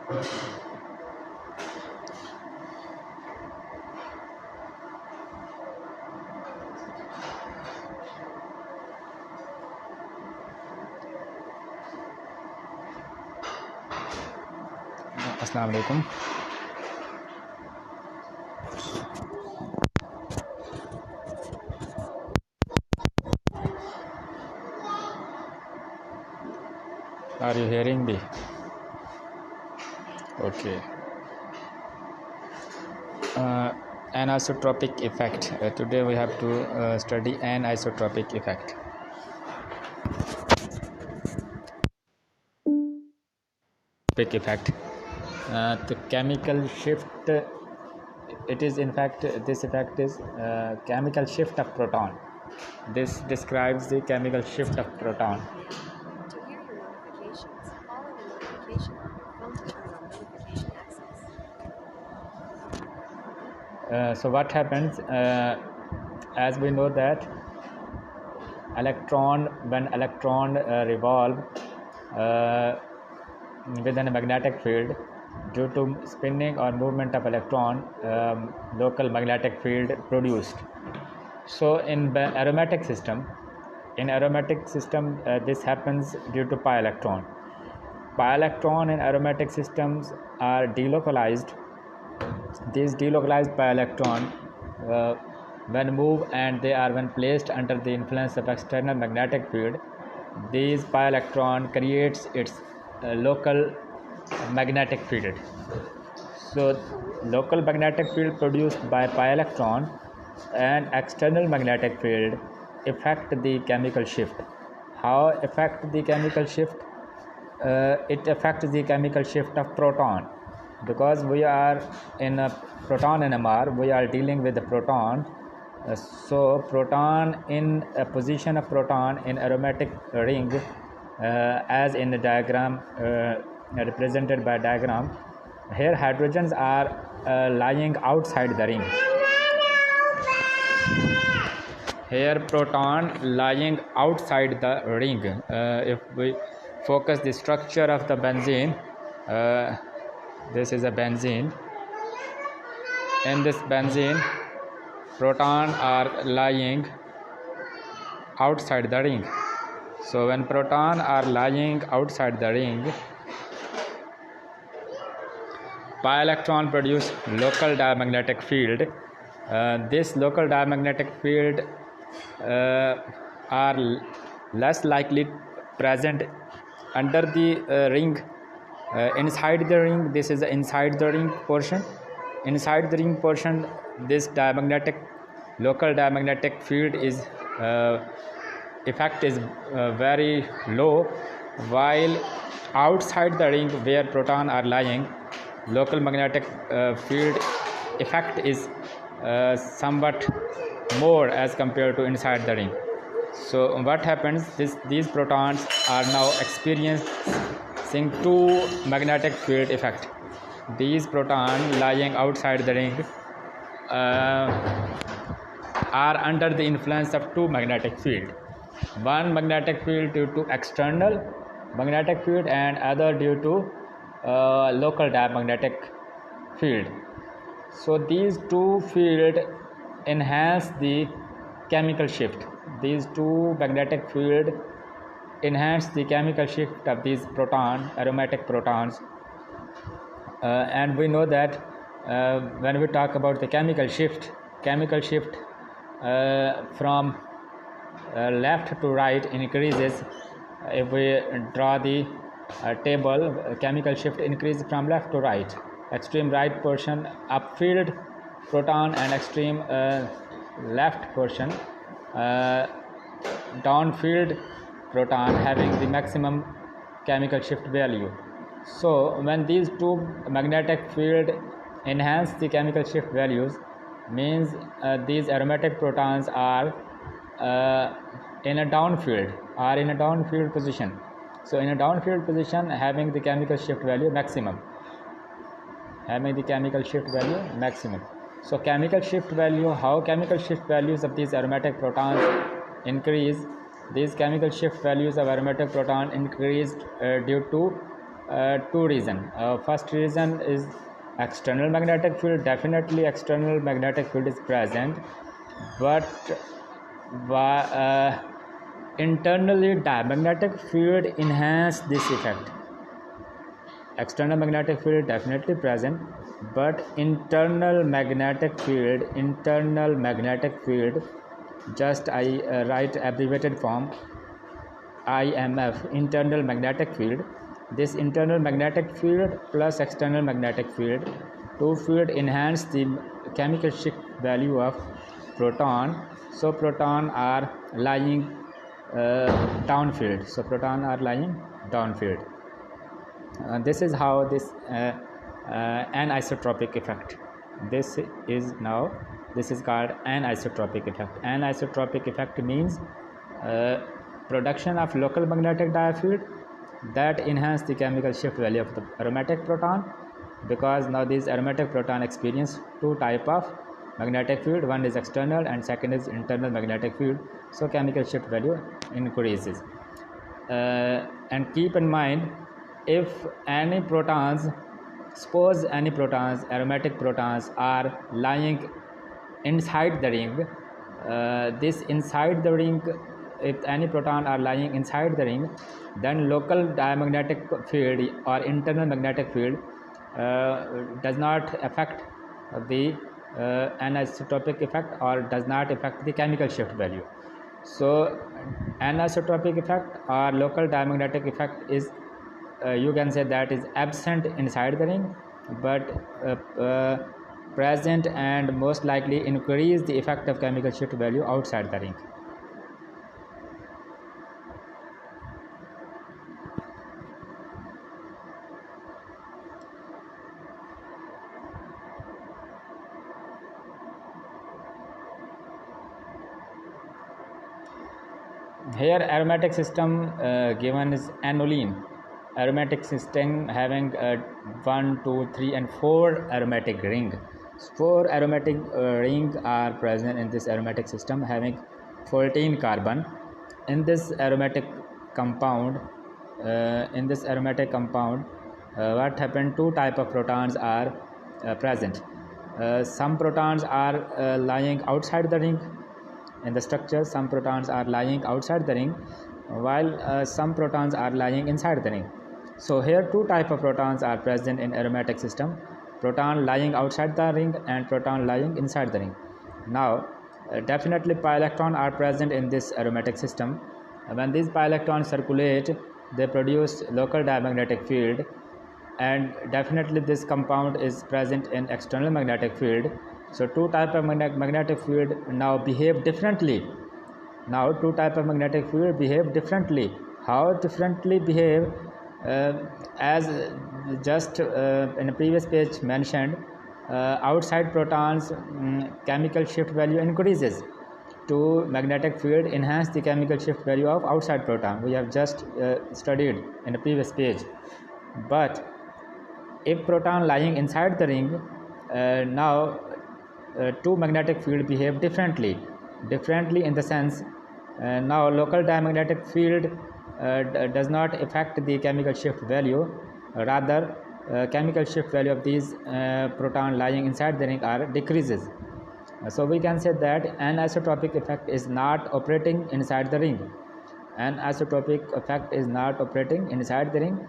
Assalamu alaikum. Are you hearing me? Okay. Anisotropic effect. Today we have to study anisotropic effect. Effect. The chemical shift. It is in fact this effect is chemical shift of proton. This describes the chemical shift of proton. To hear your notifications, follow the notification on your phone to turn on notification access. So what happens? As we know that when electron revolve within a magnetic field, due to spinning or movement of electron, local magnetic field produced. So in aromatic system, this happens due to pi electron. Pi electron in aromatic systems are delocalized. These delocalized pi electron when move and they are when placed under the influence of external magnetic field, these pi electron creates its local magnetic field. So local magnetic field produced by pi electron and external magnetic field affect the chemical shift. How affect the chemical shift? It affects the chemical shift of proton, because we are in a proton NMR, we are dealing with the proton. So proton in a position of proton in aromatic ring, as in the diagram represented by diagram. Here hydrogens are lying outside the ring. Here proton lying outside the ring. If we focus the structure of the benzene, this is a benzene. In this benzene, proton are lying outside the ring. So when proton are lying outside the ring, pi electron produce local diamagnetic field. This local diamagnetic field are less likely present under the ring. Inside the ring, this is the inside the ring portion. Inside the ring portion, this local diamagnetic field is effect is very low, while outside the ring where proton are lying, local magnetic field effect is somewhat more as compared to inside the ring. So what happens? These protons are now experiencing two magnetic field effect. These protons lying outside the ring are under the influence of two magnetic field. One magnetic field due to external magnetic field and other due to local diamagnetic field. So these two fields enhance the chemical shift. These two magnetic field enhance the chemical shift of these aromatic protons. And we know that when we talk about the chemical shift from left to right increases. If we draw the table, chemical shift increases from left to right. Extreme right portion upfield proton and extreme left portion downfield proton having the maximum chemical shift value. So when these two magnetic field enhance the chemical shift values, means these aromatic protons are in a downfield position. So in a downfield position having the chemical shift value maximum. So chemical shift value, how chemical shift values of these aromatic protons increase? These chemical shift values of aromatic proton increased due to Two reasons. First reason is external magnetic field. Definitely external magnetic field is present, but internally diamagnetic field enhance this effect. External magnetic field definitely present, but internal magnetic field, just I write abbreviated form IMF, internal magnetic field. This internal magnetic field plus external magnetic field, two field enhance the chemical shift value of proton. So proton are lying downfield. This is how this anisotropic effect. This is called anisotropic effect. Anisotropic effect means production of local magnetic difield that enhance the chemical shift value of the aromatic proton, because now these aromatic proton experience two type of magnetic field. One is external and second is internal magnetic field. So chemical shift value increases. And keep in mind, if any protons, suppose any protons, aromatic protons are lying inside the ring, this inside the ring, if any proton are lying inside the ring, then local diamagnetic field or internal magnetic field does not affect the anisotropic effect or does not affect the chemical shift value. So anisotropic effect or local diamagnetic effect is you can say that is absent inside the ring, but present and most likely increase the effect of chemical shift value outside the ring. Here aromatic system given is aniline. Aromatic system having 1, 2, 3 and 4 aromatic ring. 4 aromatic ring are present in this aromatic system having 14 carbon. In this aromatic compound, what happened, two type of protons are present. Some protons are lying outside the ring. In the structure, some protons are lying outside the ring, while some protons are lying inside the ring. So here two type of protons are present in aromatic system: proton lying outside the ring and proton lying inside the ring. Now definitely pi electron are present in this aromatic system. When these pi electrons circulate, they produce local diamagnetic field, and definitely this compound is present in external magnetic field. So two type of magnetic field now behave differently. Now two type of magnetic field behave differently. How differently behave? As just in a previous page mentioned, outside protons chemical shift value increases. To magnetic field enhance the chemical shift value of outside proton. We have just studied in the previous page. But if proton lying inside the ring, now two magnetic field behave differently in the sense, now local diamagnetic field does not affect the chemical shift value, rather chemical shift value of these proton lying inside the ring are decreases. So we can say that anisotropic effect is not operating inside the ring. Anisotropic effect is not operating inside the ring.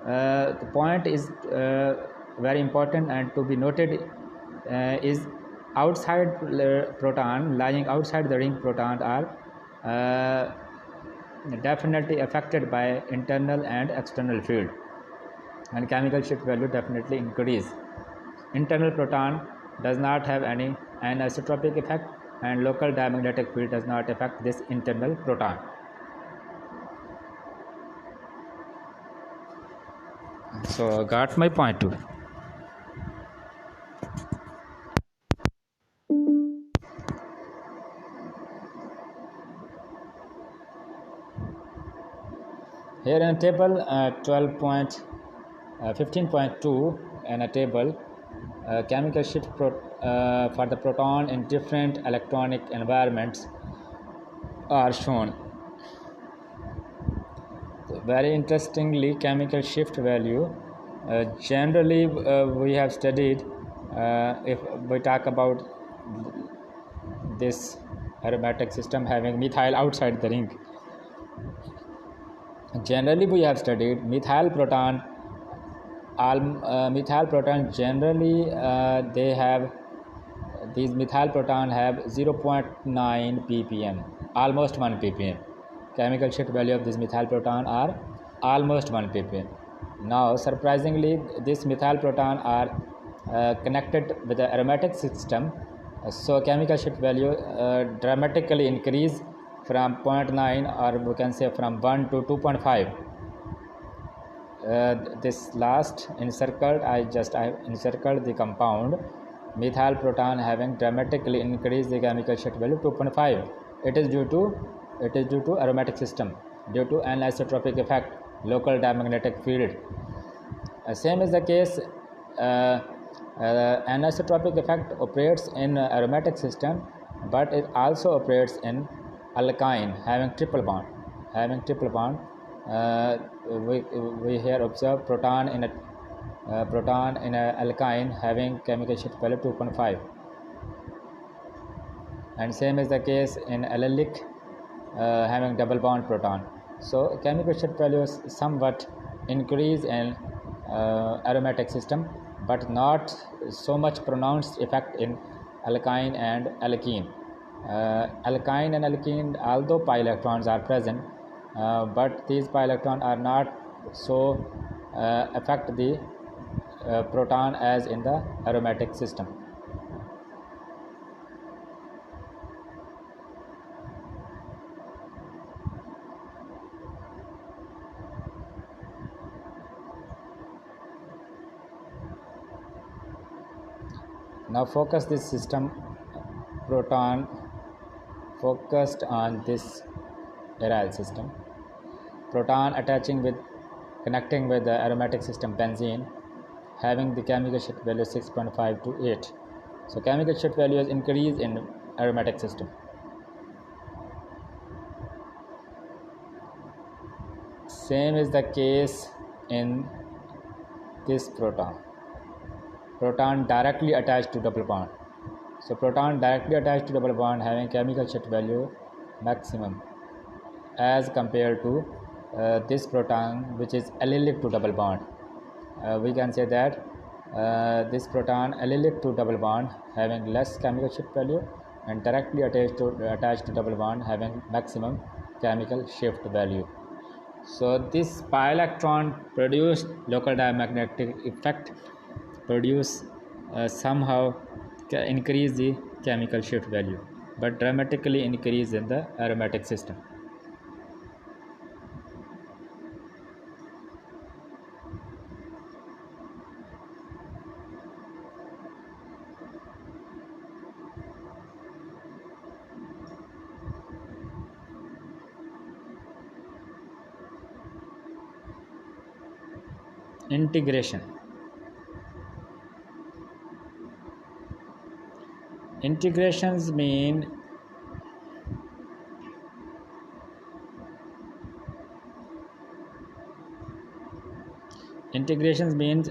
The point is very important and to be noted is outside proton lying outside the ring proton are definitely affected by internal and external field, and chemical shift value definitely increase. Internal proton does not have any anisotropic effect, and local diamagnetic field does not affect this internal proton. So got my point too. Here in a table 15.2 in a table, chemical shift for the proton in different electronic environments are shown. Very interestingly, chemical shift value. Generally, we have studied, if we talk about this aromatic system having methyl outside the ring. Generally, we have studied methyl proton. Methyl proton generally they have these methyl proton have 0.9 ppm, almost 1 ppm. Chemical shift value of this methyl proton are almost 1 ppm. Now, surprisingly, this methyl proton are connected with the aromatic system, so chemical shift value dramatically increase from 0.9, or we can say from 1 to 2.5. This last encircled, I encircled the compound methyl proton having dramatically increased the chemical shift value 2.5. It is due to aromatic system, due to anisotropic effect, local diamagnetic field. Same is the case. Anisotropic effect operates in aromatic system, but it also operates in alkyne having triple bond. We here observe proton in a alkyne having chemical shift value 2.5, and same is the case in allylic having double bond proton. So chemical shift values somewhat increase in aromatic system, but not so much pronounced effect in alkyne and alkene. Alkyne and alkene, although pi electrons are present, but these pi electrons are not so affect the proton as in the aromatic system. Now focus this system proton focused on this aryl system. Proton connecting with the aromatic system benzene having the chemical shift value 6.5 to 8. So chemical shift values increase in aromatic system. Same is the case in this proton. Proton directly attached to double bond. So proton directly attached to double bond having chemical shift value maximum as compared to this proton which is allylic to double bond. We can say that this proton allylic to double bond having less chemical shift value and directly attached to double bond having maximum chemical shift value. So this pi electron produced local diamagnetic effect produce somehow increase the chemical shift value, but dramatically increase in the aromatic system. Integration. Integrations means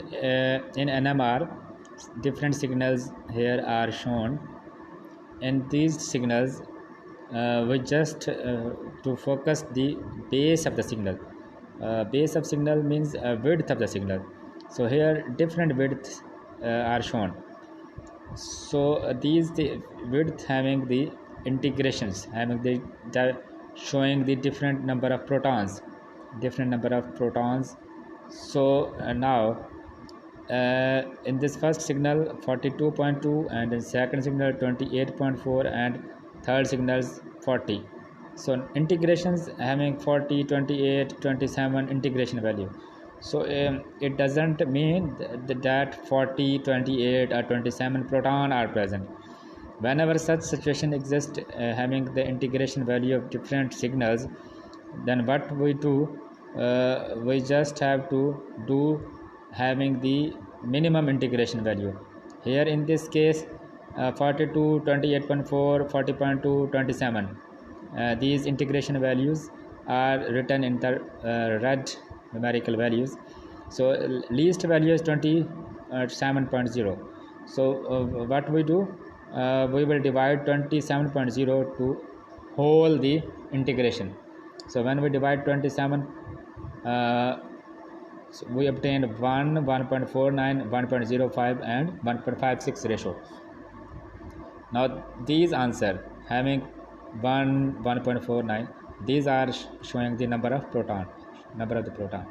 in NMR different signals here are shown. In these signals we just to focus the base of the signal. Base of signal means width of the signal. So here different widths are shown. So these the width having the integrations having the showing the different number of protons. So now in this first signal 42.2 and in second signal 28.4 and third signals 40. So integrations having 40, 28, 27 integration value. So it doesn't mean that 40, 28 or 27 proton are present. Whenever such situation exists having the integration value of different signals, then what we do, we just have to do having the minimum integration value. Here in this case 42, 28.4, 40.2, 27. These integration values are written in the red numerical values. So least value is 27.0. So what we do, we will divide 27.0 to whole the integration. So when we divide 27, so we obtained 1, 1.49, 1.05 and 1.56 ratio. Now these answer having 1, 1.49, these are showing the number of the proton.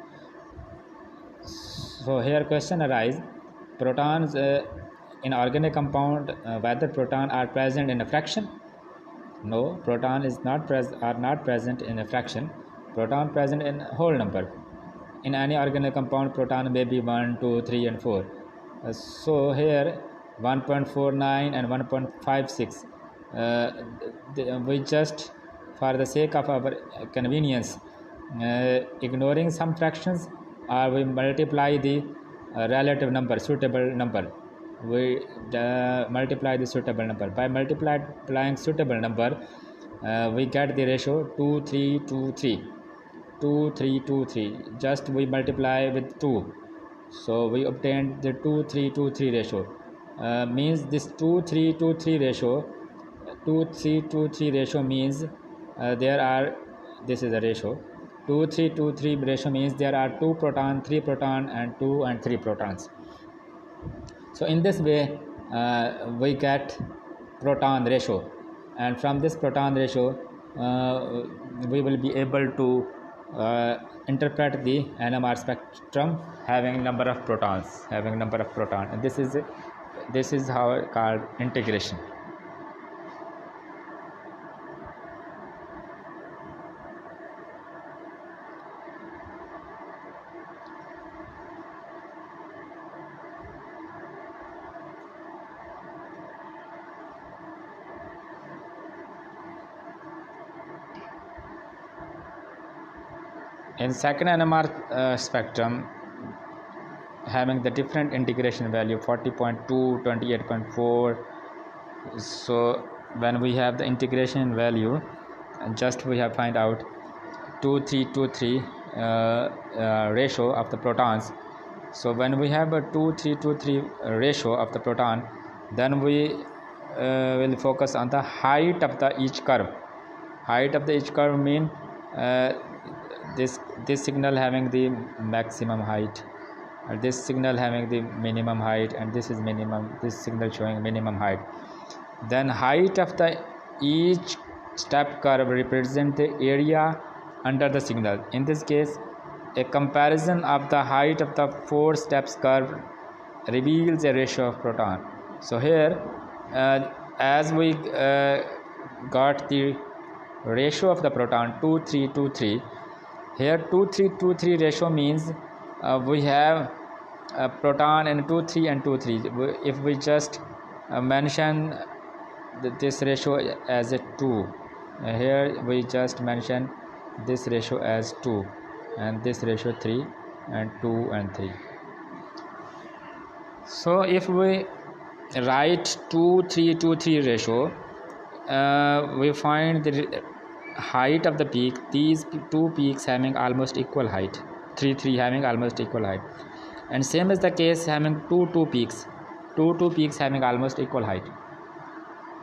So here question arise, protons in organic compound, whether proton are present in a fraction? No, proton is not are not present in a fraction. Proton present in whole number. In any organic compound, proton may be 1, 2, 3 and 4. So here 1.49 and 1.56, we just for the sake of our convenience, ignoring some fractions, or we multiply the relative suitable number. We multiply the suitable number. By multiplying suitable number, we get the ratio 2, 3, 2, 3. 2, 3, 2, 3. Just we multiply with 2. So we obtained the 2, 3, 2, 3 ratio. Means this 2, 3, 2, 3 ratio, 2, 3, 2, 3 ratio means there are, this is a ratio, 2, 3, 2, 3 ratio means there are 2 proton, 3 proton and 2 and 3 protons. So in this way we get proton ratio, and from this proton ratio we will be able to interpret the NMR spectrum having number of protons, and this is how called integration. In second NMR spectrum, having the different integration value 40.2, 28.4. So when we have the integration value, just we have find out 2323 ratio of the protons. So when we have a 2323 ratio of the proton, then we will focus on the height of the each curve. Height of the each curve mean this signal having the maximum height, this signal having the minimum height, and this is minimum, this signal showing minimum height. Then height of the each step curve represent the area under the signal. In this case, a comparison of the height of the 4 steps curve reveals a ratio of proton. So here as we got the ratio of the proton 2323, here 2323 ratio means we have a proton in 2, 3 and 2, 3. If we just mention this ratio as a 2, here we just mention this ratio as 2, and this ratio 3 and 2 and 3. So if we write 2, 3, 2, 3 ratio, we find the height of the peak, these two peaks having almost equal height, 3, 3 having almost equal height, and same is the case having 2 peaks, 2 peaks having almost equal height.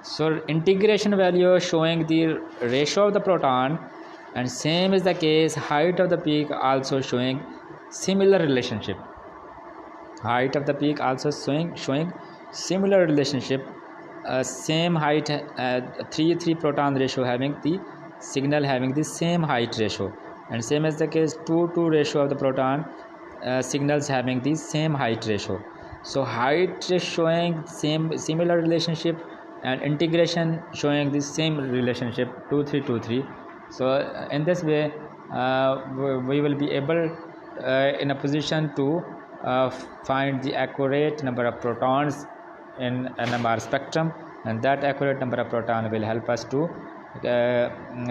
So integration value showing the ratio of the proton, and same is the case height of the peak also showing similar relationship. Height of the peak also showing similar relationship. Same height, 3 proton ratio having the signal having the same height ratio, and same as the case 2 ratio of the proton signals having the same height ratio. So height is showing similar relationship, and integration showing the same relationship 2, 3, 2, 3. So in this way we will be able in a position to find the accurate number of protons in NMR spectrum, and that accurate number of proton will help us to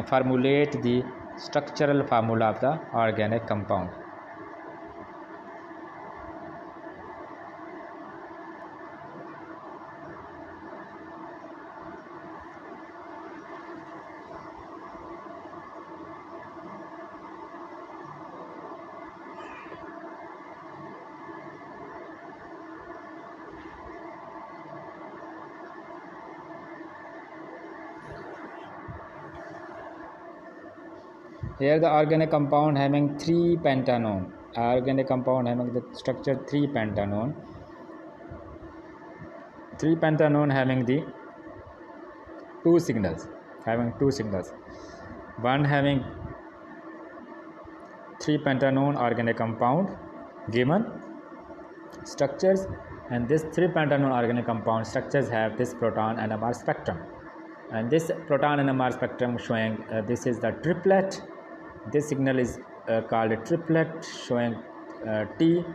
formulate the structural formula of the organic compound. Here the organic compound having 3 pentanone, organic compound having the structure 3 pentanone, 3 pentanone having the two signals, one having 3 pentanone organic compound given structures, and this 3 pentanone organic compound structures have this proton NMR spectrum, and this proton NMR spectrum showing this is the triplet. This signal is called a triplet showing T,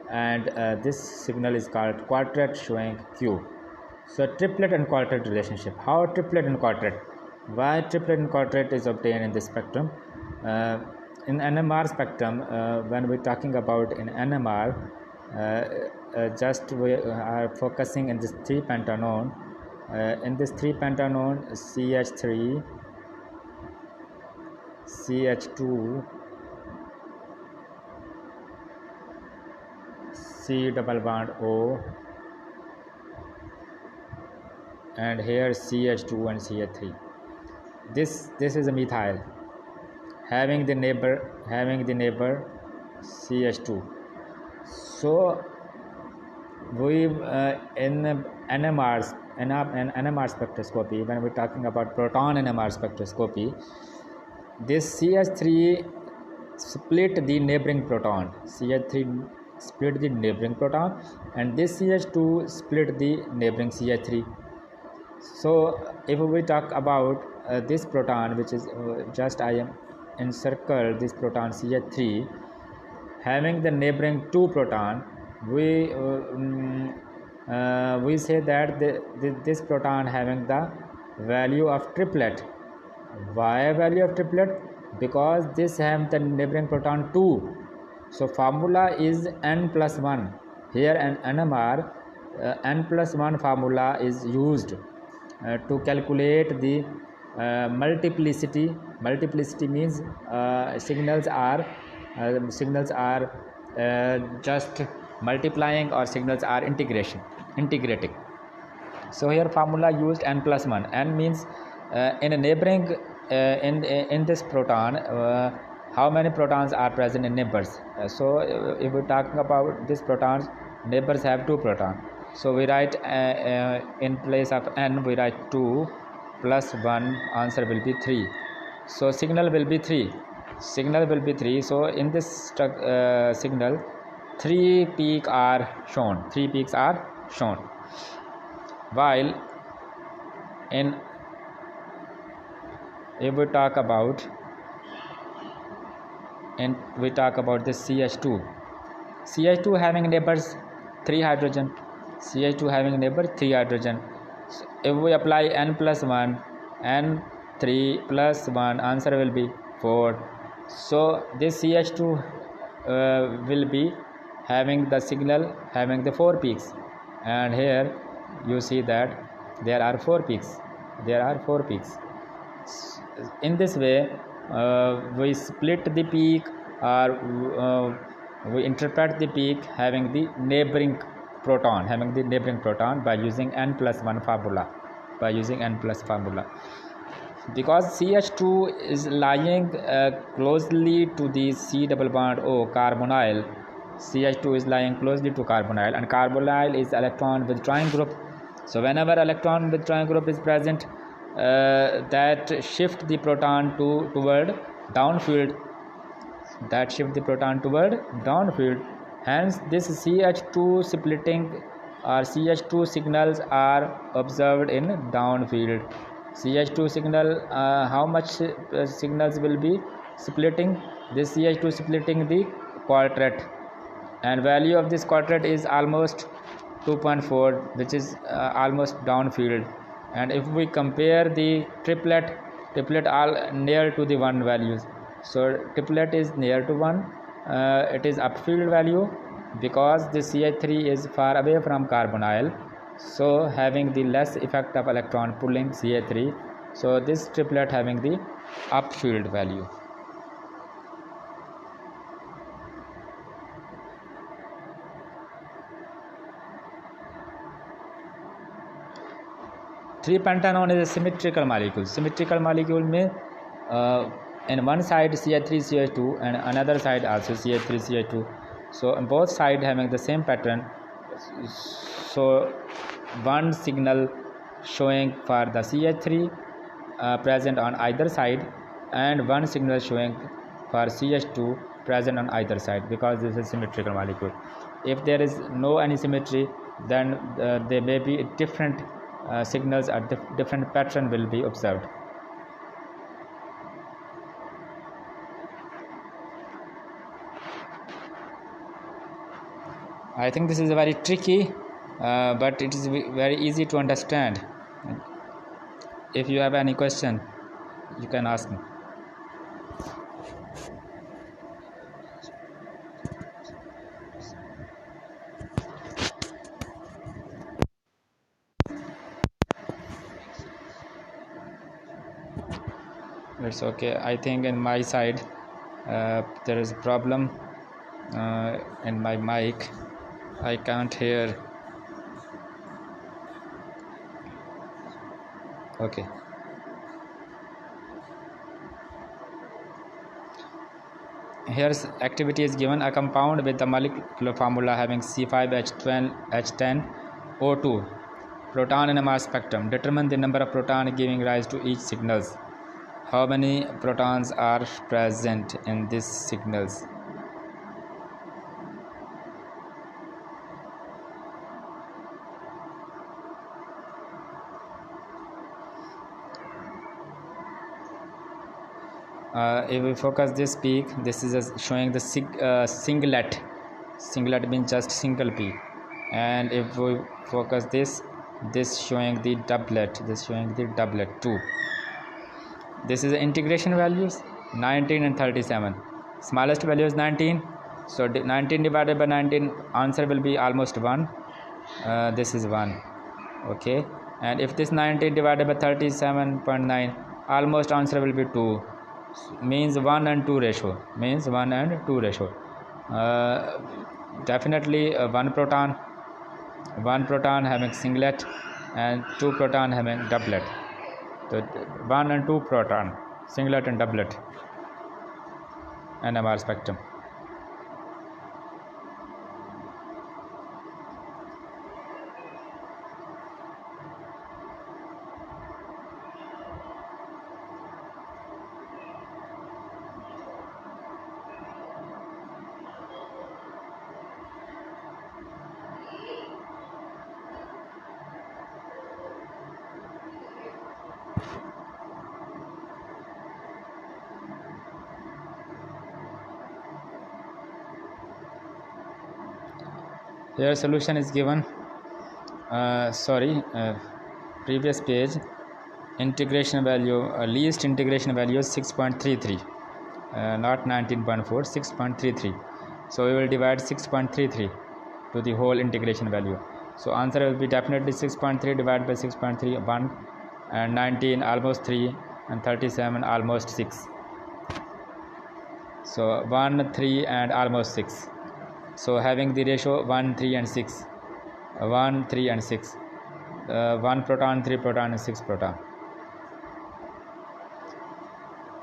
and this signal is called quartet showing Q. So triplet and quartet relationship. How triplet and quartet? Why triplet and quartet is obtained in this spectrum? In NMR spectrum, when we're talking about in NMR, just we are focusing in this 3 pentanone. In this 3 pentanone, CH3, CH2, C double bond O, and here CH2 and CH3. This is a methyl having the neighbor CH2. So we in NMR spectroscopy, when we're talking about proton NMR spectroscopy, this CH3 split the neighboring proton. CH3 split the neighboring proton, and this CH2 split the neighboring CH3. So if we talk about this proton, which is just I am encircle this proton CH3 having the neighboring 2 proton, we say that this proton having the value of triplet. Why value of triplet? Because this have the neighboring proton 2. So formula is n plus 1. Here an NMR n plus 1 formula is used to calculate the multiplicity. Multiplicity means signals are just multiplying, or signals are integrating. So here formula used n plus 1. N means in a neighboring in this proton, how many protons are present in neighbors. So if we're talking about this protons, neighbors have 2 protons. So we write in place of n, we write 2 plus 1, answer will be 3. So signal will be 3. So in this signal, 3 peaks are shown. While in if we talk about this CH2 having neighbors 3 hydrogen. So if we apply n plus 1, n 3 plus 1, answer will be 4. So this CH2 will be having the signal having the 4 peaks, and here you see that there are 4 peaks. In this way we split the peak, or we interpret the peak having the neighboring proton by using n plus 1 formula. Because CH2 is lying closely to the C double bond O carbonyl. CH2 is lying closely to carbonyl, and carbonyl is electron withdrawing group. So whenever electron withdrawing group is present, that shift the proton toward downfield. Hence this CH2 splitting, or CH2 signals are observed in downfield. CH2 signal, how much signals will be splitting? This CH2 splitting the quartet, and value of this quartet is almost 2.4, which is almost downfield. And if we compare the triplet all near to the 1 values. So triplet is near to 1, it is upfield value, because the CH3 is far away from carbonyl, so having the less effect of electron pulling CH3. So this triplet having the upfield value. Three pentanone is a symmetrical molecule. Symmetrical molecule में in one side CH3 CH2 and another side also CH3 CH2. So on both sides having the same pattern. So one signal showing for the CH3 present on either side, and one signal showing for CH2 present on either side, because this is a symmetrical molecule. If there is no any symmetry, then there may be different signals or different pattern will be observed. I think this is very tricky, but it is very easy to understand. If you have any question, you can ask me. It's okay. I think in my side there is a problem in my mic. I can't hear. Okay. Here's activity is given: a compound with the molecular formula having C5H10O2 proton NMR spectrum. Determine the number of protons giving rise to each signals. How many protons are present in these signals? If we focus this peak, this is showing the singlet. Singlet means just single peak. And if we focus this showing the doublet. This showing the doublet too. This is the integration values 19 and 37. Smallest value is 19. So 19 divided by 19, answer will be almost 1. This is 1. Okay. And if this 19 divided by 37.9, almost answer will be 2. Means 1 and 2 ratio. Means 1 and 2 ratio. Definitely one proton having singlet and 2 proton having doublet. So 1 and 2 proton, singlet and doublet, NMR spectrum. Here solution is given. Previous page. Integration value, least integration value is 6.33, not 19.4, 6.33. So we will divide 6.33 to the whole integration value. So answer will be definitely 6.3 divided by 6.3, 1, and 19 almost 3, and 37 almost 6. So 1, 3 and almost 6. So having the ratio 1, 3 and 6, 1, 3 and 6, 1 proton, 3 proton and 6 proton.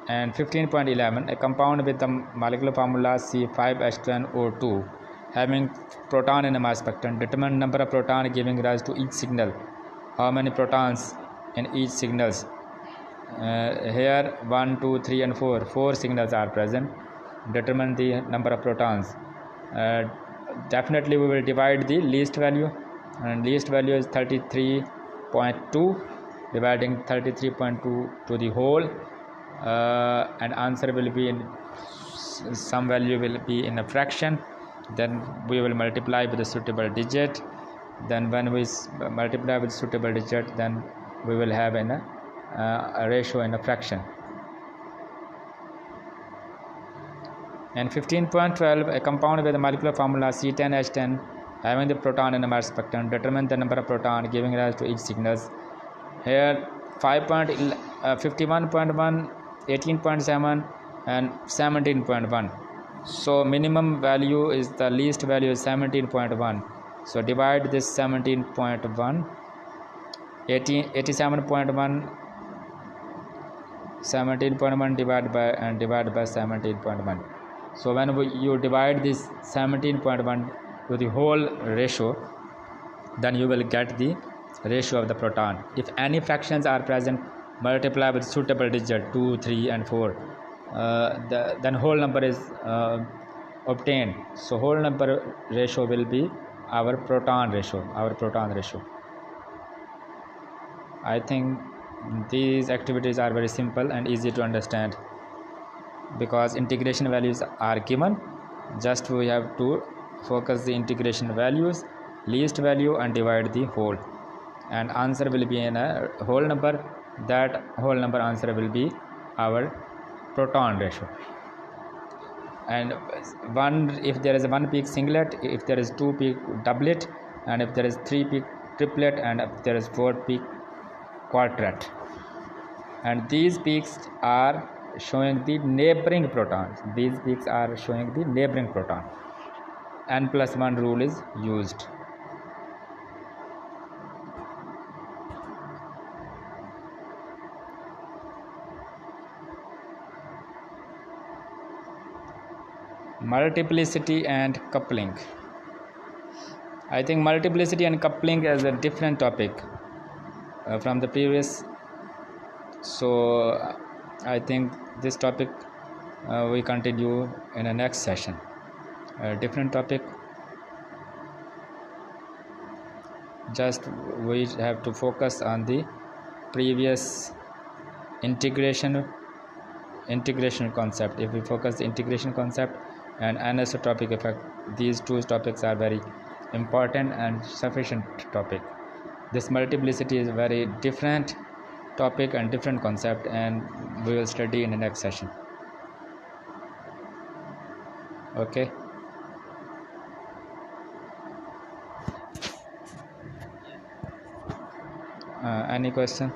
And 15.11, a compound with the molecular formula C5H10O2 having proton NMR spectrum. Determine number of protons giving rise to each signal. How many protons in each signals? Here 1, 2, 3 and 4. 4 signals are present. Determine the number of protons. Definitely we will divide the least value, and least value is 33.2. Dividing 33.2 to the whole, and answer will be in some value will be in a fraction. Then we will multiply with a suitable digit. Then when we multiply with suitable digit, then we will have a ratio in a fraction. And 15.12, a compound with the molecular formula C10H10 having the proton NMR spectrum. Determine the number of protons giving rise to each signals. Here 51.1, 18.7 and 17.1. So minimum value is the least value is 17.1. So divide this 17.1, 87.1 17.1 divided by 17.1. So when you divide this 17.1 to the whole ratio, then you will get the ratio of the proton. If any fractions are present, multiply with suitable digit 2, 3 and 4, then whole number is obtained. So whole number ratio will be our proton ratio. I think these activities are very simple and easy to understand, because integration values are given. Just we have to focus the integration values, least value, and divide the whole, and answer will be in a whole number. That whole number answer will be our proton ratio. And if there is one peak singlet, if there is 2 peak doublet, and if there is 3 peak triplet, and if there is 4 peak quartet, and these peaks are showing the neighboring protons. N+1 rule is used. Multiplicity and coupling. I think multiplicity and coupling is a different topic from the previous. So I think this topic we continue in the next session. A different topic. Just we have to focus on the previous integration concept. If we focus the integration concept and anisotropic effect, these two topics are very important and sufficient topic. This multiplicity is a very different topic and different concept, and we will study in the next session. Okay. Any question?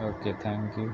Okay, thank you.